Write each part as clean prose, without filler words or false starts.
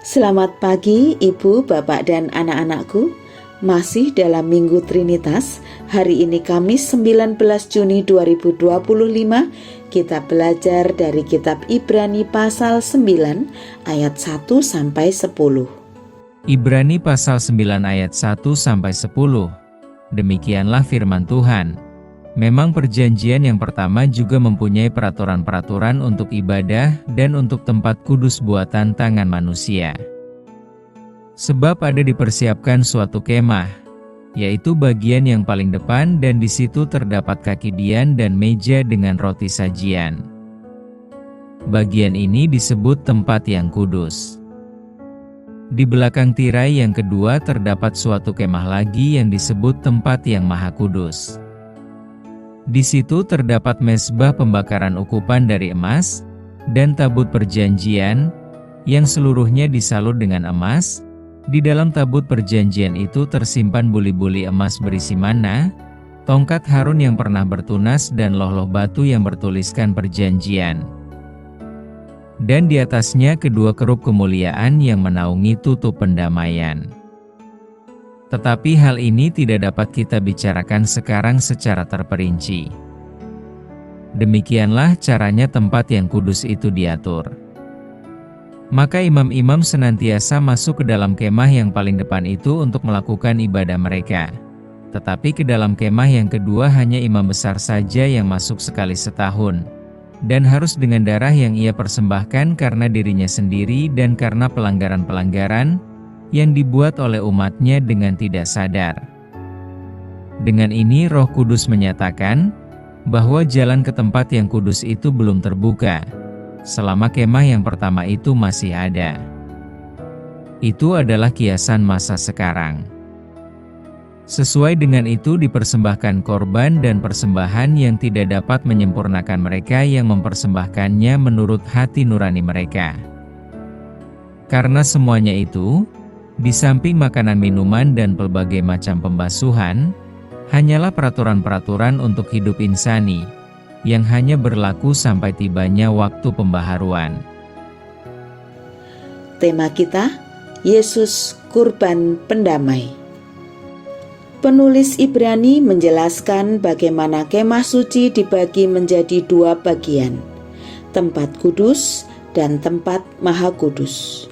Selamat pagi Ibu, Bapak, dan anak-anakku. Masih dalam Minggu Trinitas, hari ini Kamis 19 Juni 2025, kita belajar dari kitab Ibrani pasal 9 ayat 1-10. Ibrani pasal 9 ayat 1-10. Demikianlah firman Tuhan. Memang perjanjian yang pertama juga mempunyai peraturan-peraturan untuk ibadah dan untuk tempat kudus buatan tangan manusia. Sebab ada dipersiapkan suatu kemah, yaitu bagian yang paling depan, dan di situ terdapat kaki dian dan meja dengan roti sajian. Bagian ini disebut tempat yang kudus. Di belakang tirai yang kedua terdapat suatu kemah lagi yang disebut tempat yang maha kudus. Di situ terdapat mezbah pembakaran ukupan dari emas, dan tabut perjanjian, yang seluruhnya disalut dengan emas. Di dalam tabut perjanjian itu tersimpan buli-buli emas berisi mana, tongkat Harun yang pernah bertunas, dan loh-loh batu yang bertuliskan perjanjian. Dan di atasnya kedua kerup kemuliaan yang menaungi tutup pendamaian. Tetapi hal ini tidak dapat kita bicarakan sekarang secara terperinci. Demikianlah caranya tempat yang kudus itu diatur. Maka imam-imam senantiasa masuk ke dalam kemah yang paling depan itu untuk melakukan ibadah mereka. Tetapi ke dalam kemah yang kedua hanya imam besar saja yang masuk sekali setahun. Dan harus dengan darah yang ia persembahkan karena dirinya sendiri dan karena pelanggaran-pelanggaran yang dibuat oleh umatnya dengan tidak sadar. Dengan ini Roh Kudus menyatakan bahwa jalan ke tempat yang kudus itu belum terbuka, selama kemah yang pertama itu masih ada. Itu adalah kiasan masa sekarang. Sesuai dengan itu dipersembahkan korban dan persembahan yang tidak dapat menyempurnakan mereka yang mempersembahkannya menurut hati nurani mereka. Karena semuanya itu, di samping makanan minuman dan pelbagai macam pembasuhan, hanyalah peraturan-peraturan untuk hidup insani, yang hanya berlaku sampai tibanya waktu pembaharuan. Tema kita, Yesus Kurban Pendamai. Penulis Ibrani menjelaskan bagaimana kemah suci dibagi menjadi dua bagian, tempat kudus dan tempat maha kudus.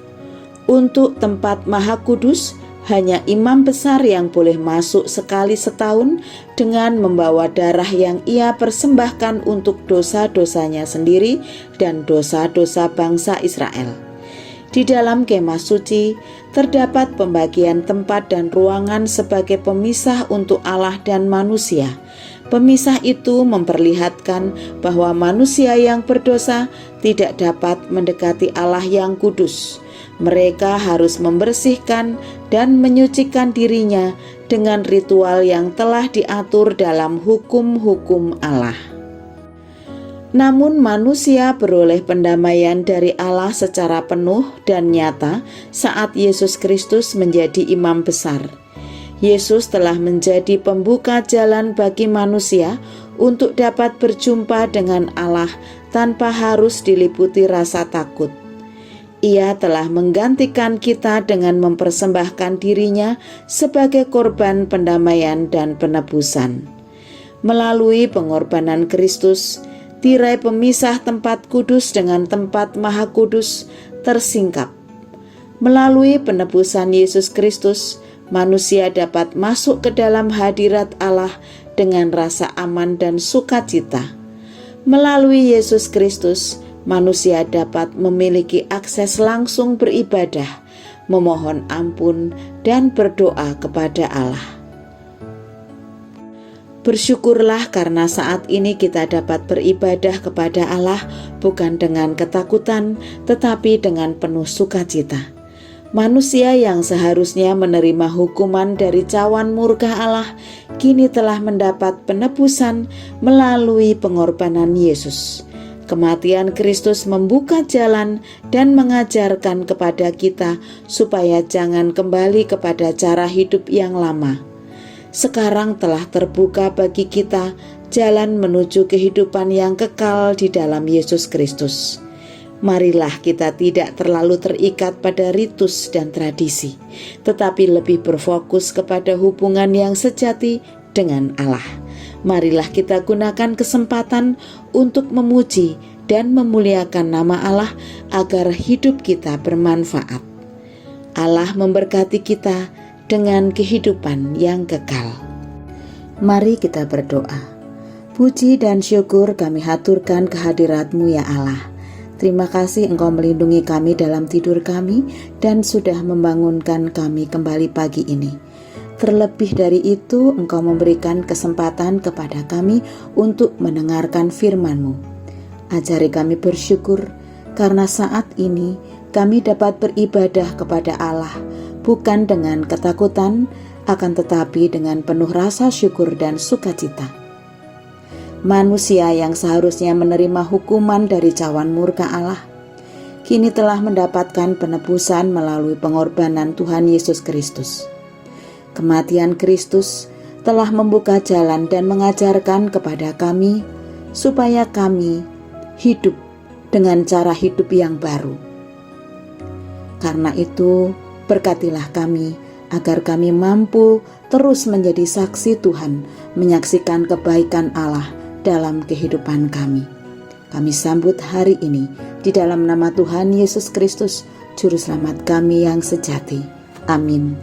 Untuk tempat maha kudus, hanya imam besar yang boleh masuk sekali setahun dengan membawa darah yang ia persembahkan untuk dosa-dosanya sendiri dan dosa-dosa bangsa Israel. Di dalam kemah suci, terdapat pembagian tempat dan ruangan sebagai pemisah untuk Allah dan manusia. Pemisah itu memperlihatkan bahwa manusia yang berdosa tidak dapat mendekati Allah yang kudus. Mereka harus membersihkan dan menyucikan dirinya dengan ritual yang telah diatur dalam hukum-hukum Allah. Namun manusia beroleh pendamaian dari Allah secara penuh dan nyata saat Yesus Kristus menjadi imam besar. Yesus telah menjadi pembuka jalan bagi manusia untuk dapat berjumpa dengan Allah tanpa harus diliputi rasa takut. Ia telah menggantikan kita dengan mempersembahkan dirinya sebagai korban pendamaian dan penebusan. Melalui pengorbanan Kristus, tirai pemisah tempat kudus dengan tempat maha kudus tersingkap. Melalui penebusan Yesus Kristus, manusia dapat masuk ke dalam hadirat Allah dengan rasa aman dan sukacita. Melalui Yesus Kristus, manusia dapat memiliki akses langsung beribadah, memohon ampun, dan berdoa kepada Allah. Bersyukurlah karena saat ini kita dapat beribadah kepada Allah bukan dengan ketakutan, tetapi dengan penuh sukacita. Manusia yang seharusnya menerima hukuman dari cawan murka Allah, kini telah mendapat penebusan melalui pengorbanan Yesus. Kematian Kristus membuka jalan dan mengajarkan kepada kita supaya jangan kembali kepada cara hidup yang lama. Sekarang telah terbuka bagi kita jalan menuju kehidupan yang kekal di dalam Yesus Kristus. Marilah kita tidak terlalu terikat pada ritus dan tradisi, tetapi lebih berfokus kepada hubungan yang sejati dengan Allah. Marilah kita gunakan kesempatan untuk memuji dan memuliakan nama Allah agar hidup kita bermanfaat. Allah memberkati kita dengan kehidupan yang kekal. Mari kita berdoa. Puji dan syukur kami haturkan kehadirat-Mu ya Allah. Terima kasih Engkau melindungi kami dalam tidur kami dan sudah membangunkan kami kembali pagi ini. Terlebih dari itu, Engkau memberikan kesempatan kepada kami untuk mendengarkan firman-Mu. Ajari kami bersyukur karena saat ini kami dapat beribadah kepada Allah bukan dengan ketakutan, akan tetapi dengan penuh rasa syukur dan sukacita. Manusia yang seharusnya menerima hukuman dari cawan murka Allah, kini telah mendapatkan penebusan melalui pengorbanan Tuhan Yesus Kristus. Kematian Kristus telah membuka jalan dan mengajarkan kepada kami supaya kami hidup dengan cara hidup yang baru. Karena itu, berkatilah kami agar kami mampu terus menjadi saksi Tuhan, menyaksikan kebaikan Allah dalam kehidupan kami. Kami sambut hari ini di dalam nama Tuhan Yesus Kristus, Juru Selamat kami yang sejati. Amin.